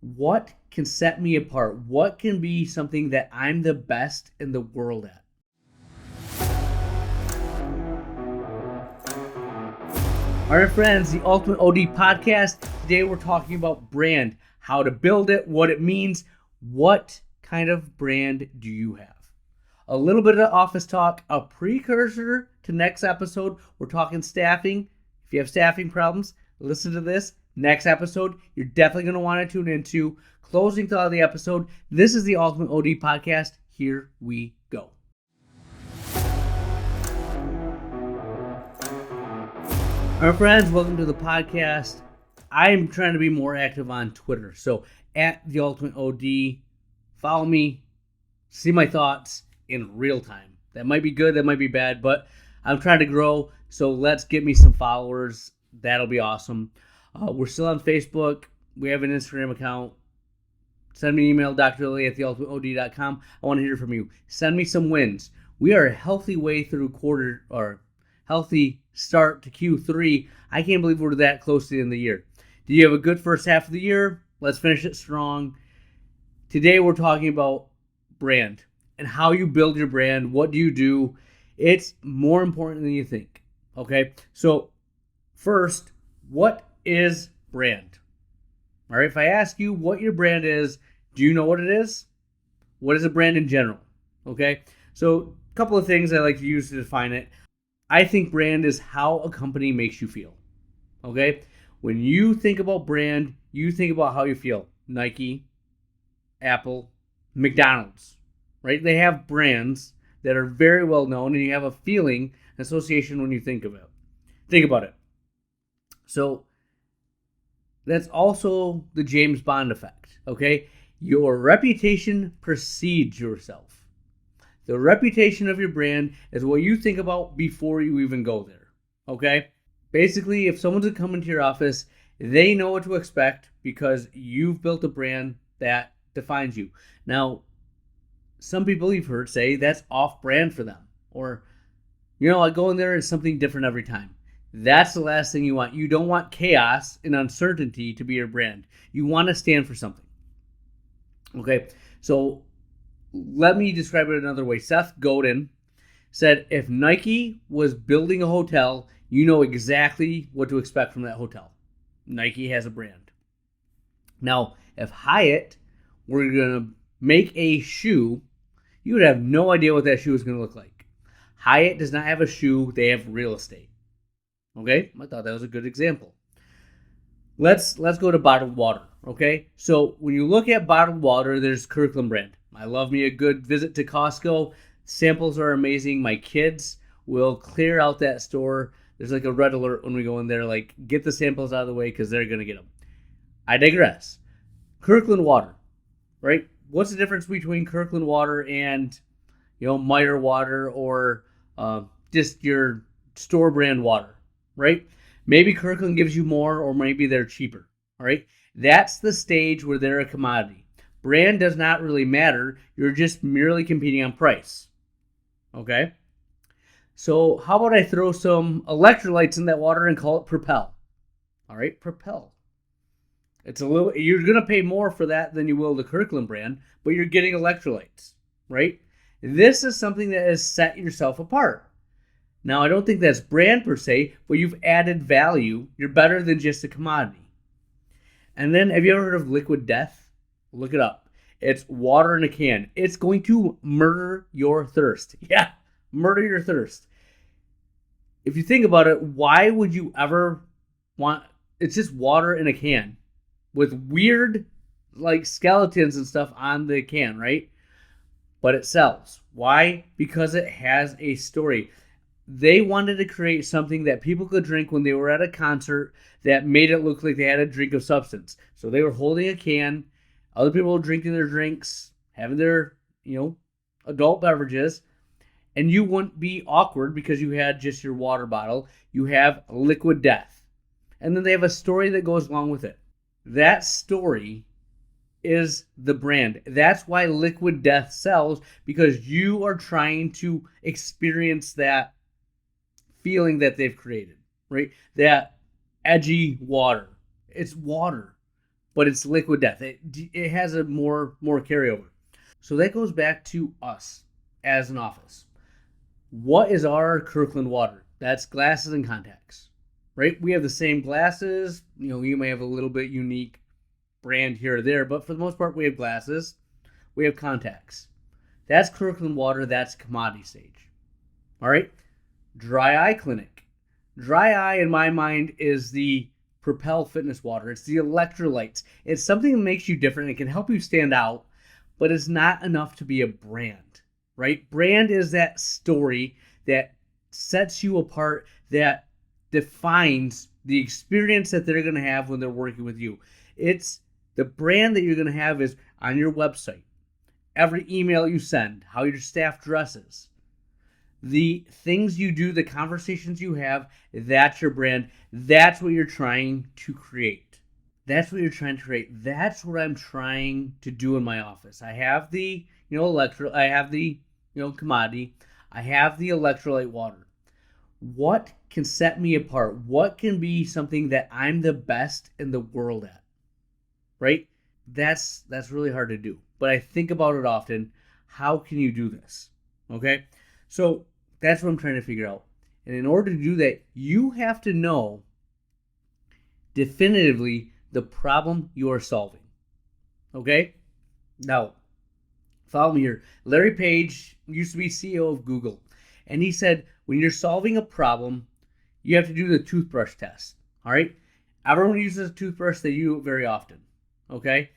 What can set me apart? What can be something that I'm the best in the world at? All right, friends, the Ultimate OD podcast. Today we're talking about brand, how to build it, what it means. What kind of brand do you have? A little bit of office talk, a precursor to next episode. We're talking staffing. If you have staffing problems, listen to this. Next episode, you're definitely going to want to tune into. Closing thought of the episode. This is the Ultimate OD podcast. Here we go. All right, friends, welcome to the podcast. I'm trying to be more active on Twitter. So at the Ultimate OD, follow me, see my thoughts in real time. That might be good, that might be bad, but I'm trying to grow. So let's get me some followers. That'll be awesome. We're still on Facebook. We have an Instagram account. Send me an email, drlilly@theultimateod.com. I want to hear from you. Send me some wins. We are a healthy way through healthy start to Q3. I can't believe we're that close to the end of the year. Did you have a good first half of the year? Let's finish it strong. Today we're talking about brand and how you build your brand. What do you do? It's more important than you think. Okay, so first, what is brand? All right, if I ask you what your brand is, do you know what it is? What is a brand in general? Okay, so a couple of things I like to use to define it. I think brand is how a company makes you feel. Okay, when you think about brand, you think about how you feel. Nike, Apple, McDonald's, right? They have brands that are very well known, and you have a feeling, association when you think of it. Think about it. So that's also the James Bond effect, okay? Your reputation precedes yourself. The reputation of your brand is what you think about before you even go there, okay? Basically, if someone's to come into your office, they know what to expect because you've built a brand that defines you. Now, some people you've heard say that's off-brand for them. Or, I go in there and something different every time. That's the last thing you want. You don't want chaos and uncertainty to be your brand. You want to stand for something. Okay, so let me describe it another way. Seth Godin said, if Nike was building a hotel, you know exactly what to expect from that hotel. Nike has a brand. Now, if Hyatt were going to make a shoe, you would have no idea what that shoe is going to look like. Hyatt does not have a shoe. They have real estate. Okay, I thought that was a good example. Let's go to bottled water. Okay, so when you look at bottled water, there's Kirkland brand. I love me a good visit to Costco. Samples are amazing. My kids will clear out that store. There's like a red alert when we go in there, like get the samples out of the way because they're gonna get them. I digress. Kirkland water, right? What's the difference between Kirkland water and Meyer water or just your store brand water? Right? Maybe Kirkland gives you more or maybe they're cheaper. All right? That's the stage where they're a commodity. Brand does not really matter. You're just merely competing on price. Okay? So how about I throw some electrolytes in that water and call it Propel? All right? Propel. You're going to pay more for that than you will the Kirkland brand, but you're getting electrolytes. Right? This is something that has set yourself apart. Now, I don't think that's brand per se, but you've added value. You're better than just a commodity. And then, have you ever heard of liquid death? Look it up. It's water in a can. It's going to murder your thirst. Yeah, murder your thirst. If you think about it, why would you ever want... It's just water in a can with weird, like, skeletons and stuff on the can, right? But it sells. Why? Because it has a story. They wanted to create something that people could drink when they were at a concert that made it look like they had a drink of substance. So they were holding a can, other people were drinking their drinks, having their, adult beverages, and you wouldn't be awkward because you had just your water bottle. You have liquid death. And then they have a story that goes along with it. That story is the brand. That's why liquid death sells, because you are trying to experience that feeling that they've created, right? That edgy water. It's water. but it's liquid death. It has a more carryover. So that goes back to us as an office. What is our Kirkland water? That's glasses and contacts, right? We have the same glasses. You may have a little bit unique brand here or there, but for the most part, we have glasses, we have contacts. That's Kirkland water. That's commodity stage. All right. Dry eye clinic. Dry eye, in my mind, is the Propel Fitness water. It's the electrolytes. It's something that makes you different. It can help you stand out, but it's not enough to be a brand, right? Brand is that story that sets you apart, that defines the experience that they're going to have when they're working with you. It's the brand that you're going to have is on your website, every email you send, how your staff dresses, the things you do, the conversations you have. That's your brand. That's what you're trying to create. That's what I'm trying to do in my office. I have the, I have the, commodity. I have the electrolyte water. What can set me apart? What can be something that I'm the best in the world at? Right? That's really hard to do. But I think about it often. How can you do this? Okay? So that's what I'm trying to figure out. And in order to do that, you have to know definitively the problem you are solving. Okay? Now, follow me here. Larry Page used to be CEO of Google. And he said, when you're solving a problem, you have to do the toothbrush test. All right? Everyone uses a toothbrush. They use it very often. Okay?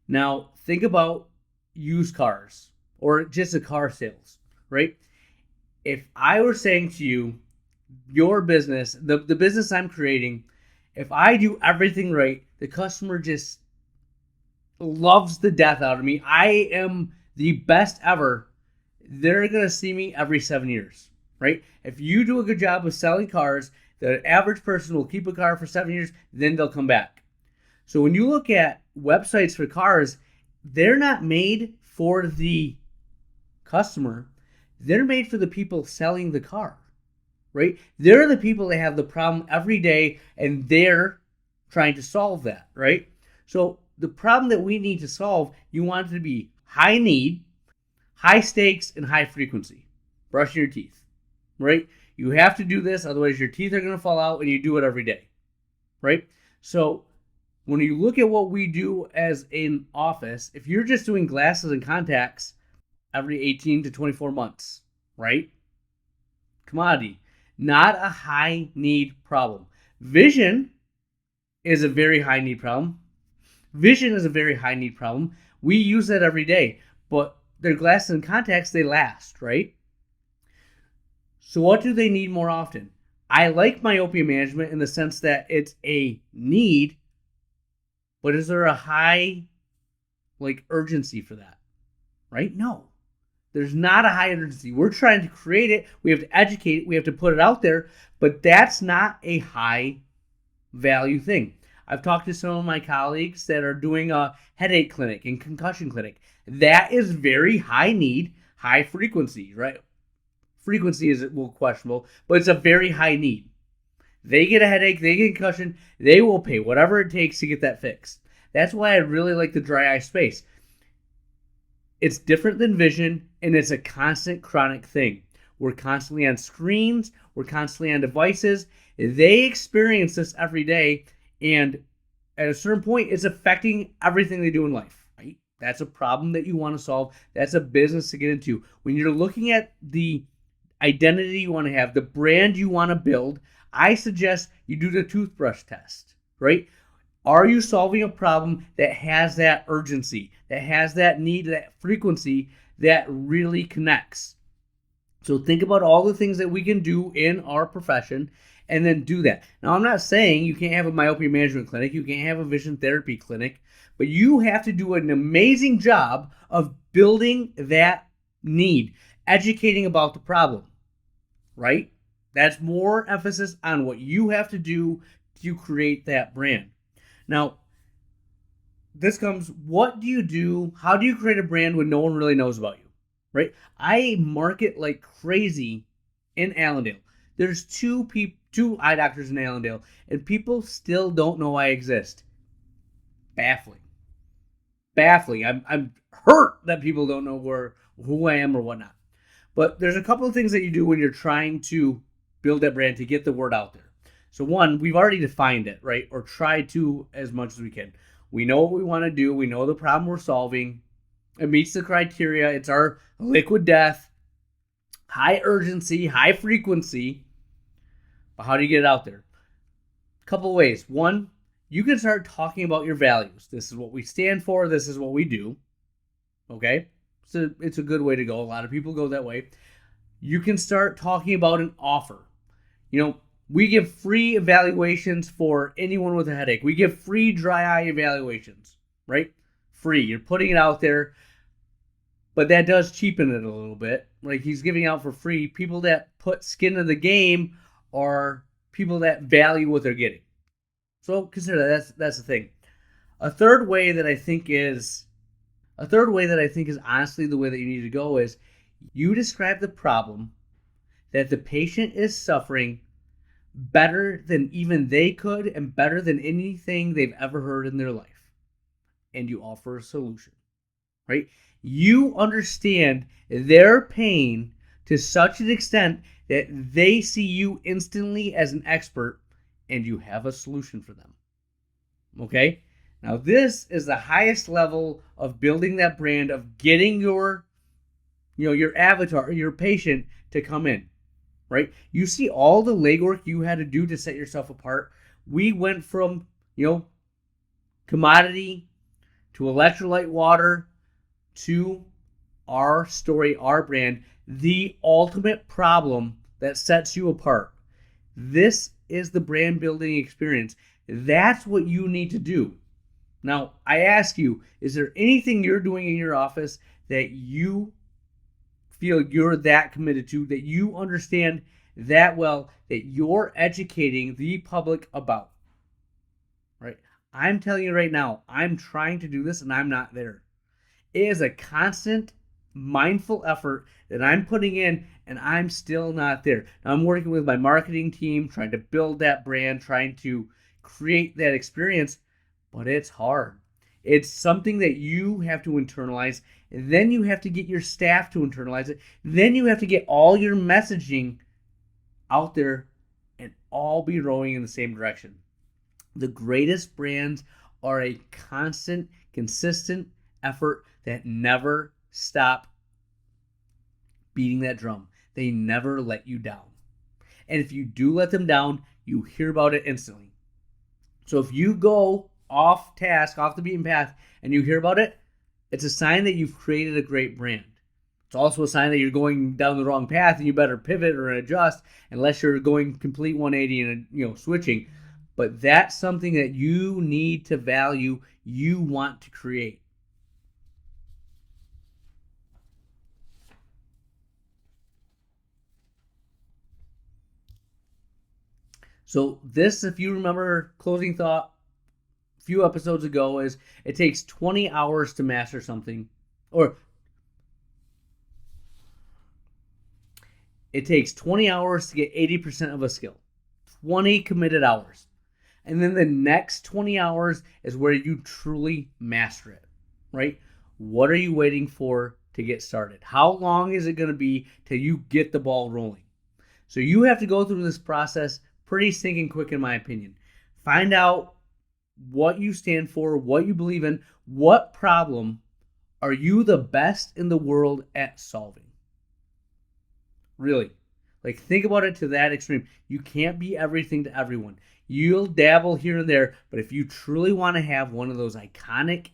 Now, think about used cars or just a car sales, right? If I were saying to you, your business, the business I'm creating, if I do everything right, the customer just loves the death out of me. I am the best ever. They're going to see me every 7 years, right? If you do a good job of selling cars, the average person will keep a car for 7 years, then they'll come back. So when you look at websites for cars, they're not made for the customer. They're made for the people selling the car, right? They're the people that have the problem every day, and they're trying to solve that, right? So the problem that we need to solve, you want it to be high need, high stakes, and high frequency. Brushing your teeth, right? You have to do this, otherwise your teeth are going to fall out, and you do it every day, right? So when you look at what we do as an office, if you're just doing glasses and contacts every 18 to 24 months, right? Commodity, not a high need problem. Vision is a very high need problem. We use that every day, but their glasses and contacts, they last, right? So what do they need more often? I like myopia management in the sense that it's a need, but is there a high urgency for that? Right? No. There's not a high urgency. We're trying to create it. We have to educate it. We have to put it out there, but that's not a high value thing. I've talked to some of my colleagues that are doing a headache clinic and concussion clinic. That is very high need, high frequency, right? Frequency is questionable, but it's a very high need. They get a headache, they get a concussion, they will pay whatever it takes to get that fixed. That's why I really like the dry eye space. It's different than vision, and it's a constant chronic thing. We're constantly on screens, we're constantly on devices. They experience this every day, and at a certain point, it's affecting everything they do in life, right? That's a problem that you want to solve. That's a business to get into. When you're looking at the identity you want to have, the brand you want to build, I suggest you do the toothbrush test, right? Are you solving a problem that has that urgency, that has that need, that frequency that really connects? So think about all the things that we can do in our profession and then do that. Now, I'm not saying you can't have a myopia management clinic, you can't have a vision therapy clinic, but you have to do an amazing job of building that need, educating about the problem, right? That's more emphasis on what you have to do to create that brand. Now, this comes, what do you do? How do you create a brand when no one really knows about you, right? I market like crazy in Allendale. There's two eye doctors in Allendale, and people still don't know I exist. baffling. Baffling. I'm hurt that people don't know who I am or whatnot. But there's a couple of things that you do when you're trying to build that brand to get the word out there. So one, we've already defined it, right? Or tried to as much as we can. We know what we want to do. We know the problem we're solving. It meets the criteria. It's our liquid death, high urgency, high frequency. But how do you get it out there? A couple of ways. One, you can start talking about your values. This is what we stand for. This is what we do. Okay? So it's a good way to go. A lot of people go that way. You can start talking about an offer. We give free evaluations for anyone with a headache. We give free dry eye evaluations, right? Free. You're putting it out there, but that does cheapen it a little bit. Like he's giving out for free. People that put skin in the game are people that value what they're getting. So consider that's the thing. A third way that I think is honestly the way that you need to go is you describe the problem that the patient is suffering better than even they could and better than anything they've ever heard in their life. And you offer a solution, right? You understand their pain to such an extent that they see you instantly as an expert and you have a solution for them. Okay? Now this is the highest level of building that brand, of getting your avatar, your patient to come in, right? You see all the legwork you had to do to set yourself apart. We went from, commodity to electrolyte water to our story, our brand, the ultimate problem that sets you apart. This is the brand building experience. That's what you need to do. Now, I ask you, is there anything you're doing in your office that you feel you're that committed to, that you understand that well, that you're educating the public about? Right? I'm telling you right now, I'm trying to do this and I'm not there. It is a constant, mindful effort that I'm putting in and I'm still not there. Now, I'm working with my marketing team, trying to build that brand, trying to create that experience, but it's hard. It's something that you have to internalize, and then you have to get your staff to internalize it. Then you have to get all your messaging out there and all be rowing in the same direction. The greatest brands are a constant, consistent effort that never stop beating that drum. They never let you down. And if you do let them down, you hear about it instantly. So if you go off task, off the beaten path, and you hear about it, it's a sign that you've created a great brand. It's also a sign that you're going down the wrong path and you better pivot or adjust, unless you're going complete 180 and switching. But that's something that you need to value, you want to create. So this, if you remember, closing thought a few episodes ago, is it takes 20 hours to master something, or it takes 20 hours to get 80% of a skill. 20 committed hours. And then the next 20 hours is where you truly master it, right? What are you waiting for to get started? How long is it going to be till you get the ball rolling? So you have to go through this process pretty stinking quick, in my opinion. Find out what you stand for, what you believe in, what problem are you the best in the world at solving? Really. Like, think about it to that extreme. You can't be everything to everyone. You'll dabble here and there, but if you truly want to have one of those iconic,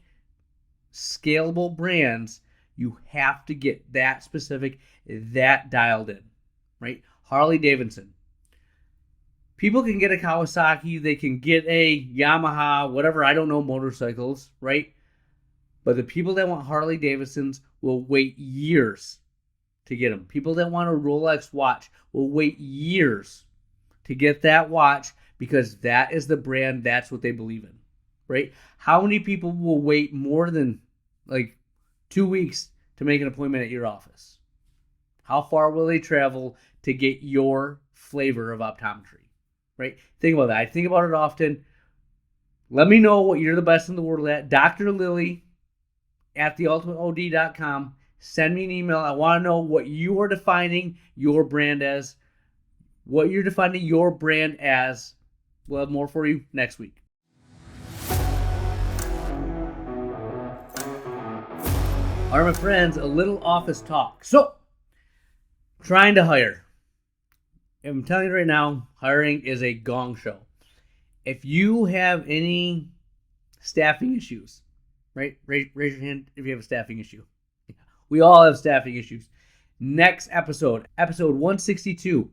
scalable brands, you have to get that specific, that dialed in, right? Harley Davidson. People can get a Kawasaki, they can get a Yamaha, whatever, I don't know, motorcycles, right? But the people that want Harley Davidsons will wait years to get them. People that want a Rolex watch will wait years to get that watch because that is the brand, that's what they believe in, right? How many people will wait more than 2 weeks to make an appointment at your office? How far will they travel to get your flavor of optometry, right? Think about that. I think about it often. Let me know what you're the best in the world at. Dr. Lily at theultimateod.com. Send me an email. I want to know what you are defining your brand as. What you're defining your brand as. We'll have more for you next week. All right, my friends, a little office talk. So, trying to hire. I'm telling you right now, hiring is a gong show. If you have any staffing issues, right? Raise your hand if you have a staffing issue. We all have staffing issues. Next episode 162.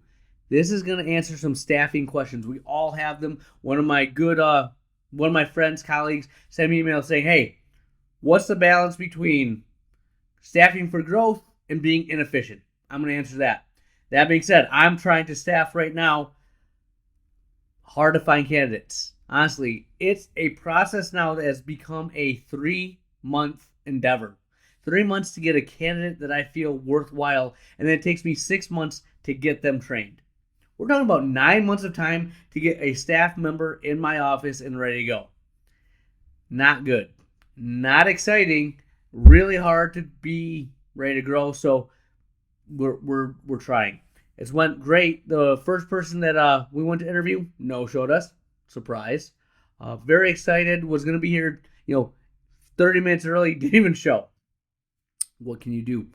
This is going to answer some staffing questions. We all have them. One of my friends, colleagues, sent me an email saying, hey, what's the balance between staffing for growth and being inefficient? I'm going to answer that. That being said, I'm trying to staff right now. Hard to find candidates. Honestly, it's a process now that has become a 3-month endeavor. 3 months to get a candidate that I feel worthwhile, and then it takes me 6 months to get them trained. We're talking about 9 months of time to get a staff member in my office and ready to go. Not good. Not exciting. Really hard to be ready to grow. So we're trying. It's went great. The first person that we went to interview no-showed us. Surprise. Very excited. Was going to be here, 30 minutes early. Didn't even show. What can you do?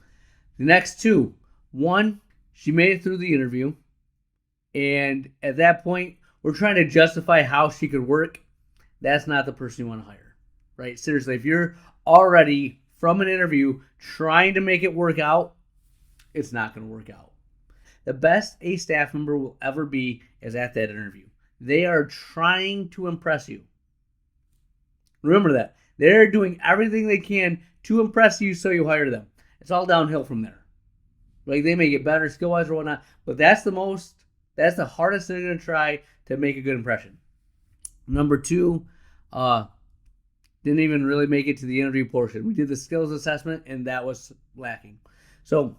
The next two. One, she made it through the interview. And at that point, we're trying to justify how she could work. That's not the person you want to hire, right? Seriously, if you're already from an interview trying to make it work out, it's not going to work out. The best a staff member will ever be is at that interview. They are trying to impress you. Remember that. They're doing everything they can to impress you so you hire them. It's all downhill from there. Like, they may get better skill-wise or whatnot, but that's the hardest thing they're going to try to make a good impression. Number two, didn't even really make it to the interview portion. We did the skills assessment, and that was lacking. So,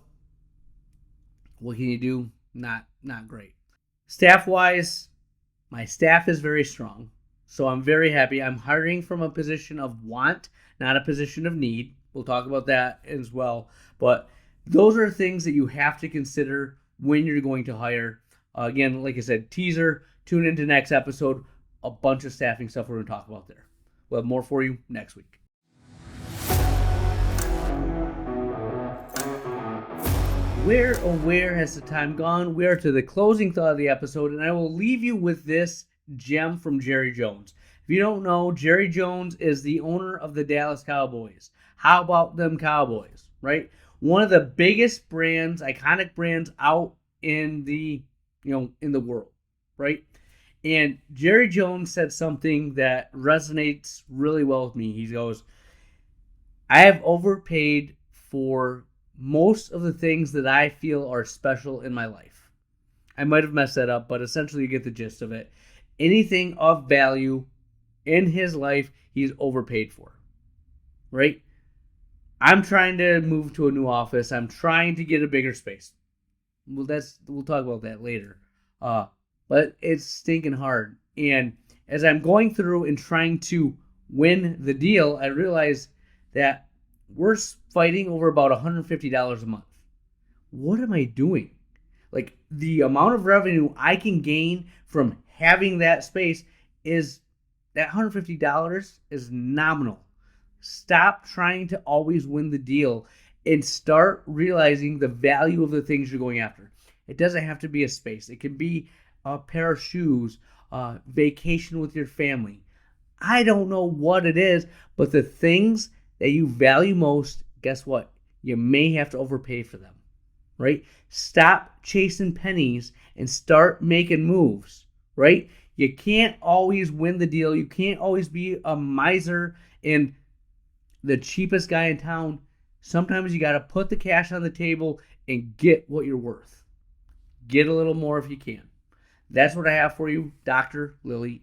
what can you do? Not great. Staff-wise, my staff is very strong, so I'm very happy. I'm hiring from a position of want, not a position of need. We'll talk about that as well. But those are things that you have to consider when you're going to hire. Again, like I said, teaser, tune into next episode. A bunch of staffing stuff we're going to talk about there. We'll have more for you next week. Where has the time gone? We are to the closing thought of the episode, and I will leave you with this gem from Jerry Jones. If you don't know, Jerry Jones is the owner of the Dallas Cowboys. How about them Cowboys, right? One of the biggest brands, iconic brands out in the world, right? And Jerry Jones said something that resonates really well with me. He goes, I have overpaid for most of the things that I feel are special in my life. I might have messed that up, but essentially you get the gist of it. Anything of value in his life, he's overpaid for, right? I'm trying to move to a new office. I'm trying to get a bigger space. Well, we'll talk about that later. But it's stinking hard. And as I'm going through and trying to win the deal, I realize that we're fighting over about $150 a month. What am I doing? Like, the amount of revenue I can gain from having that space is that $150 is nominal. Stop trying to always win the deal and start realizing the value of the things you're going after. It doesn't have to be a space. It can be a pair of shoes, vacation with your family. I don't know what it is, but the things that you value most, guess what? You may have to overpay for them, right? Stop chasing pennies and start making moves, right? You can't always win the deal. You can't always be a miser and the cheapest guy in town. Sometimes you got to put the cash on the table and get what you're worth. Get a little more if you can. That's what I have for you. Dr. Lily